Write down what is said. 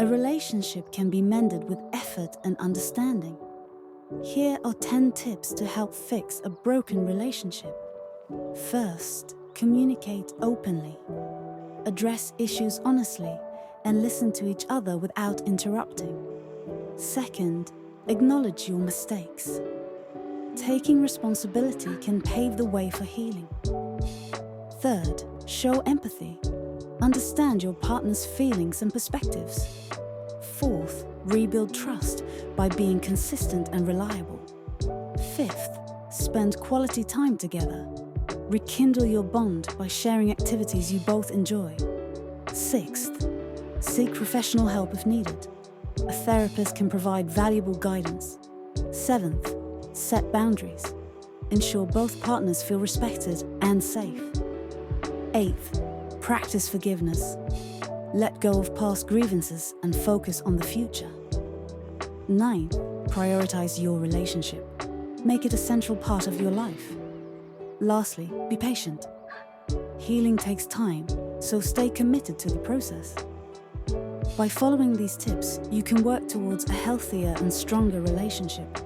A relationship can be mended with effort and understanding. Here are 10 tips to help fix a broken relationship. First, communicate openly. Address issues honestly and listen to each other without interrupting. Second, acknowledge your mistakes. Taking responsibility can pave the way for healing. Third, show empathy. Understand your partner's feelings and perspectives. Fourth, rebuild trust by being consistent and reliable. Fifth, spend quality time together. Rekindle your bond by sharing activities you both enjoy. Sixth, seek professional help if needed. A therapist can provide valuable guidance. Seventh, set boundaries. Ensure both partners feel respected and safe. Eighth, practice forgiveness. Let go of past grievances and focus on the future. 9. Prioritize your relationship. Make it a central part of your life. Lastly, be patient. Healing takes time, so stay committed to the process. By following these tips, you can work towards a healthier and stronger relationship.